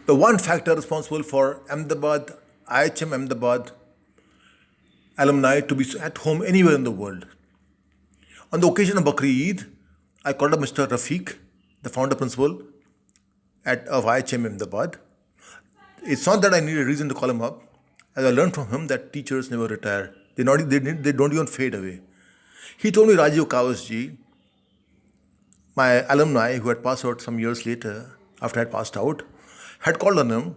the one factor responsible for Ahmedabad, IHM Ahmedabad alumni to be at home anywhere in the world. On the occasion of Bakri Eid, I called up Mr. Rafique, the founder principal of IHM Ahmedabad. It's not that I need a reason to call him up, as I learned from him that teachers never retire. They don't even fade away. He told me Rajiv Kawasji, my alumni who had passed out some years later, after I had passed out, had called on him.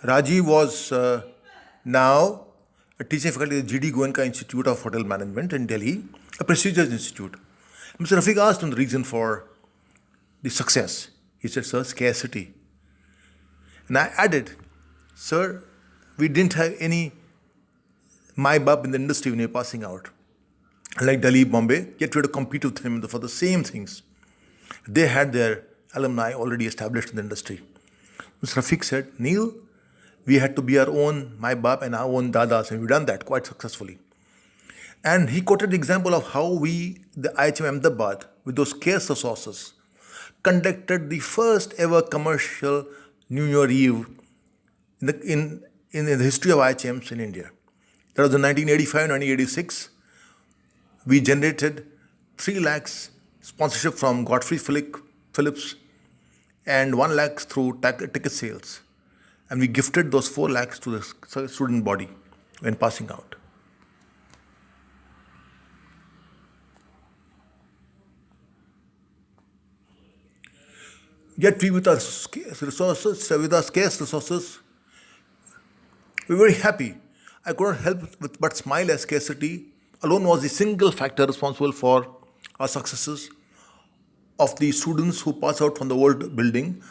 Rajiv was now a teaching faculty at the GD Goenka Institute of Hotel Management in Delhi, a prestigious institute. Mr. Rafique asked him the reason for the success. He said, sir, scarcity. And I added, sir, we didn't have any my-bab in the industry when we were passing out, like Delhi, Bombay, yet we had to compete with him for the same things. They had their alumni already established in the industry. Mr. Rafique said, Neil, we had to be our own my-bab and our own dadas, and we've done that quite successfully. And he quoted the example of how we, the IHM Ahmedabad, with those scarce resources, conducted the first ever commercial New Year Eve in the history of IHMs in India. That was in 1985-1986. We generated 3 lakhs sponsorship from Godfrey Phillips and 1 lakh through ticket sales. And we gifted those 4 lakhs to the student body when passing out. Yet we, with our scarce resources, we were very happy. I couldn't help but smile as scarcity alone was the single factor responsible for our successes of the students who pass out from the old building,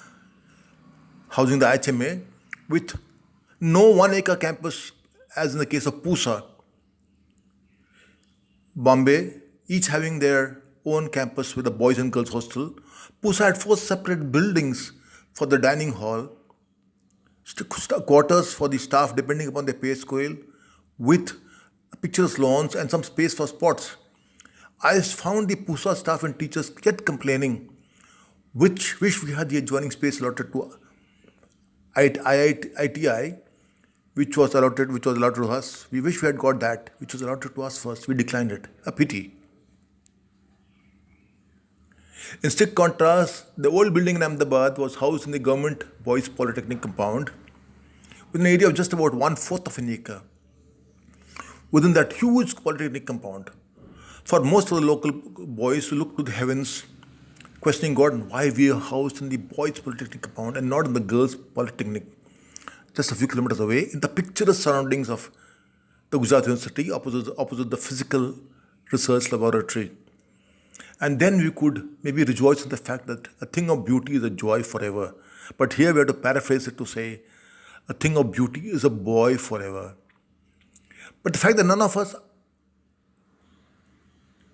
housing the IHMA, with no 1 acre campus, as in the case of Pusa, Bombay, each having their own campus with a boys and girls hostel. Pusa had 4 separate buildings for the dining hall, quarters for the staff depending upon their pay scale, with picturesque lawns and some space for sports. I found the Pusa staff and teachers yet complaining, wish we had the adjoining space allotted to ITI, which was allowed to us. We wish we had got that, which was allotted to us first. We declined it. A pity. In strict contrast, the old building in Ahmedabad was housed in the government boys' polytechnic compound with an area of just about 1/4 of an acre. Within that huge polytechnic compound, for most of the local boys who looked to the heavens, questioning God, why we are housed in the boys' polytechnic compound and not in the girls' polytechnic, just a few kilometers away, in the picturesque surroundings of the Gujarat University, opposite the physical research laboratory. And then we could maybe rejoice in the fact that a thing of beauty is a joy forever. But here we have to paraphrase it to say, a thing of beauty is a boy forever. But the fact that none of us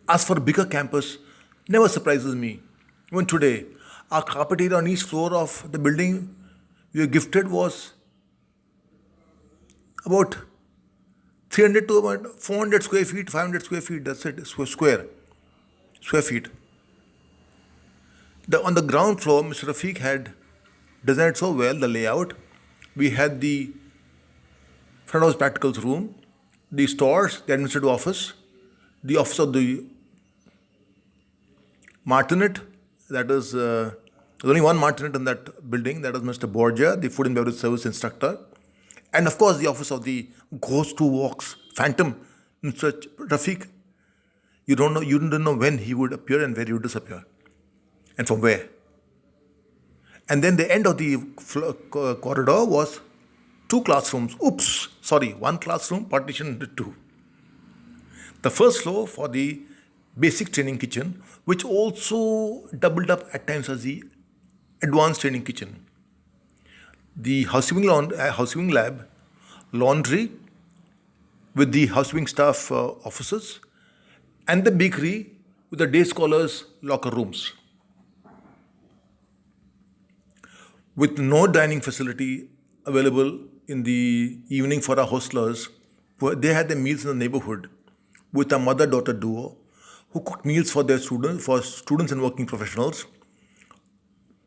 asked for a bigger campus never surprises me. Even today, our carpet area on each floor of the building we were gifted was about 300 to about 400 square feet, 500 square feet, that's it, square feet. On the ground floor, Mr. Rafique had designed so well the layout. We had the front house practicals room, the stores, the administrative office, the office of the martinet, that is, there's only one martinet in that building, that is Mr. Borgia, the food and beverage service instructor, and of course the office of the ghost who walks, phantom, Mr. Rafique. You didn't know when he would appear and where he would disappear, and from where. And then the end of the corridor was 2 classrooms. One classroom partitioned into 2. The first floor for the basic training kitchen, which also doubled up at times as the advanced training kitchen. The housekeeping lab, laundry with the housekeeping staff offices, and the bakery with the day scholars' locker rooms. With no dining facility available in the evening for our hostlers, they had their meals in the neighborhood with a mother-daughter duo who cooked meals for their students and working professionals,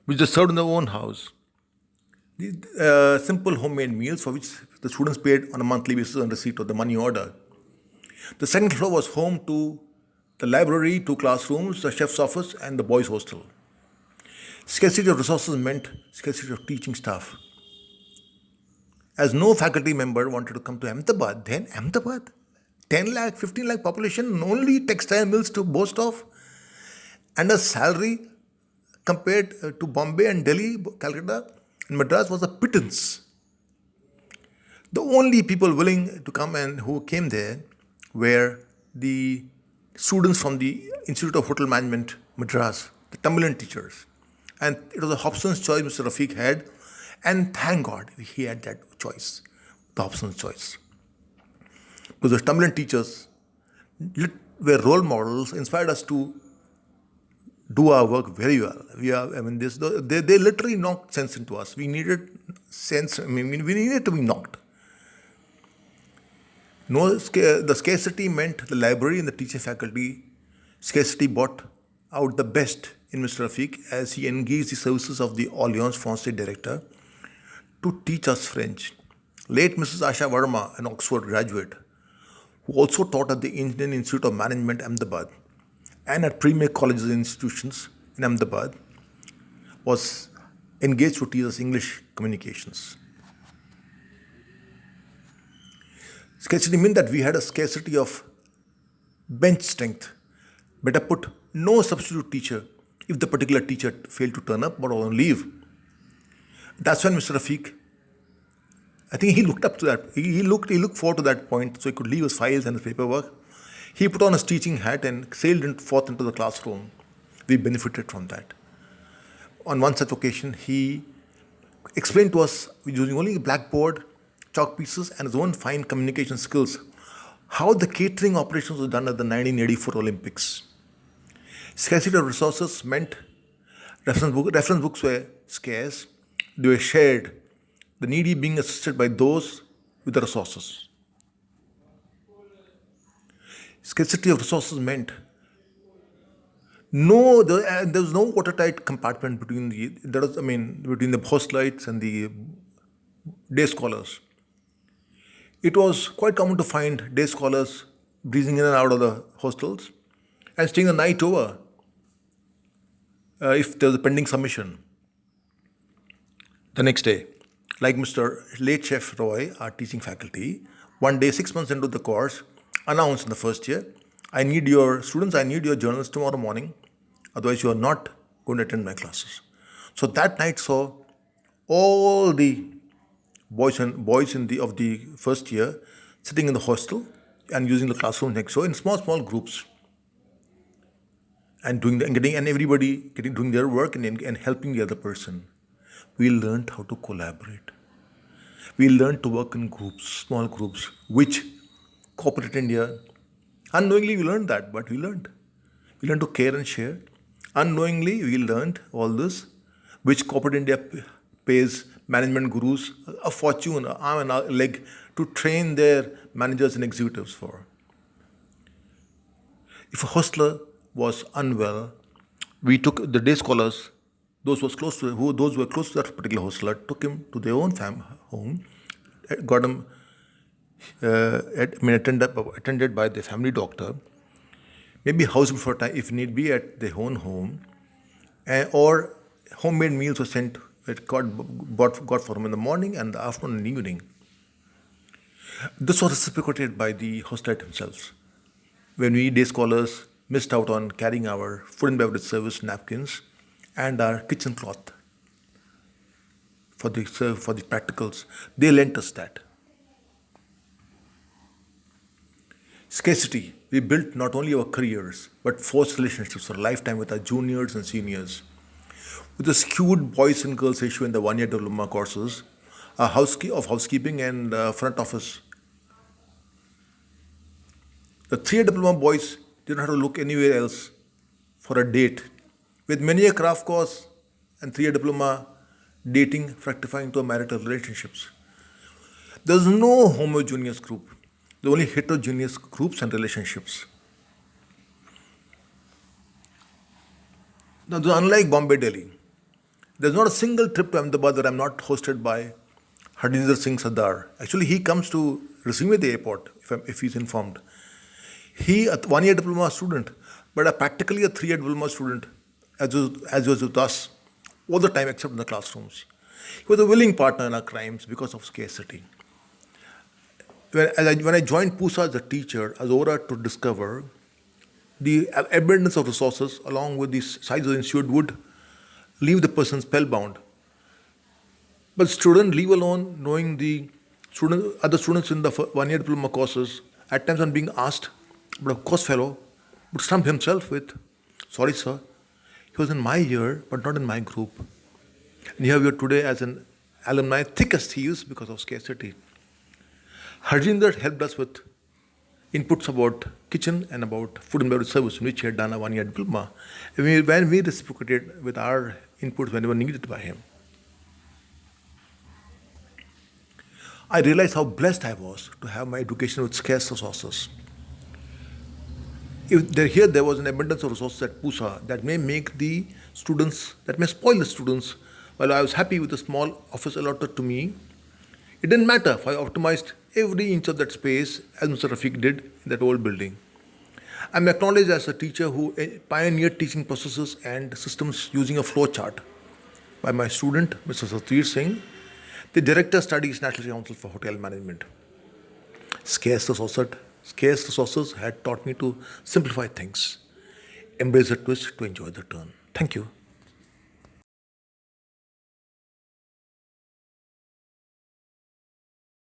which they served in their own house. simple homemade meals for which the students paid on a monthly basis on receipt of the money order. The second floor was home to the library, two classrooms, the chef's office, and the boys' hostel. Scarcity of resources meant scarcity of teaching staff. As no faculty member wanted to come to Ahmedabad, then Ahmedabad, 10 lakh, 15 lakh population, only textile mills to boast of, and a salary compared to Bombay and Delhi, Calcutta, and Madras was a pittance. The only people willing to come and who came there were the students from the Institute of Hotel Management, Madras, the Tamilian teachers. And it was a Hobson's choice Mr. Rafique had, and thank God he had that choice, the Hobson's choice. Because the Tamilian teachers were role models, inspired us to do our work very well. They literally knocked sense into us. We needed sense, we needed to be knocked. The scarcity meant the library and the teaching faculty. Scarcity brought out the best in Mr. Rafique as he engaged the services of the Alliance Française director to teach us French. Late Mrs. Asha Verma, an Oxford graduate, who also taught at the Indian Institute of Management, Ahmedabad, and at premier colleges and institutions in Ahmedabad, was engaged to teach us English communications. Scarcity meant that we had a scarcity of bench strength. Better put, no substitute teacher if the particular teacher failed to turn up or on leave. That's when Mr. Rafique, I think he looked up to that. He looked forward to that point so he could leave his files and his paperwork. He put on his teaching hat and sailed forth into the classroom. We benefited from that. On one such occasion, he explained to us, using only a blackboard, chalk pieces, and his own fine communication skills, how the catering operations were done at the 1984 Olympics. Scarcity of resources meant reference books were scarce, they were shared, the needy being assisted by those with the resources. Scarcity of resources meant there was no watertight compartment between the hostelites and the day scholars. It was quite common to find day scholars breezing in and out of the hostels and staying the night over if there was a pending submission the next day. Like Mr. Late Chef Roy, our teaching faculty, one day, 6 months into the course, announced in the first year, I need your journals tomorrow morning, otherwise you are not going to attend my classes. So that night saw all the boys of the first year sitting in the hostel and using the classroom next door in small groups and doing their work and helping the other person. We learned how to collaborate. We learned to work in groups, small groups, which corporate India, unknowingly we learned that, but we learned. We learned to care and share. Unknowingly we learned all this, which corporate India pays management gurus a fortune, an arm and a leg to train their managers and executives for. If a hostler was unwell, we took the day scholars, those who were close to that particular hostler, took him to their own home, got him attended by the family doctor, maybe housed him for a time if need be at their own home, or homemade meals were sent, got for him in the morning and the afternoon and evening. This was reciprocated by the hostelite themselves. When we day scholars missed out on carrying our food and beverage service napkins and our kitchen cloth for the practicals, they lent us that. Scarcity. We built not only our careers, but forced relationships for a lifetime with our juniors and seniors. With a skewed boys and girls ratio in the one-year diploma courses, of housekeeping and front office, the 3-year diploma boys didn't have to look anywhere else for a date. With many a craft course and 3-year diploma, dating fructifying to marital relationships. There's no homogeneous group. There are only heterogeneous groups and relationships. Now, unlike Bombay, Delhi, There's not a single trip to Ahmedabad that I'm not hosted by Harjinder Singh Sardar. Actually, he comes to receive me at the airport if he's informed. He, a one-year diploma student, but practically a three-year diploma student, as was with us, all the time except in the classrooms. He was a willing partner in our crimes because of scarcity. When I joined PUSA as a teacher, I was over to discover the abundance of resources along with the size of the institute would leave the person spellbound. But student, leave alone knowing the other students in the one-year diploma courses, at times on being asked, but a course fellow would stump himself with, "Sorry, sir, he was in my year, but not in my group." And here we are today as an alumni, thick as thieves because of scarcity. Harjinder helped us with inputs about kitchen and about food and beverage service, in which he had done a one-year diploma. When we reciprocated with our inputs whenever needed by him, I realized how blessed I was to have my education with scarce resources. Here there was an abundance of resources at PUSA that may make the students, that may spoil the students. While I was happy with the small office allotted to me, it didn't matter if I optimized every inch of that space as Mr. Rafique did in that old building. I'm acknowledged as a teacher who pioneered teaching processes and systems using a flow chart by my student, Mr. Satir Singh, the Director Studies National Council for Hotel Management. Scarce resources had taught me to simplify things, embrace the twist to enjoy the turn. Thank you.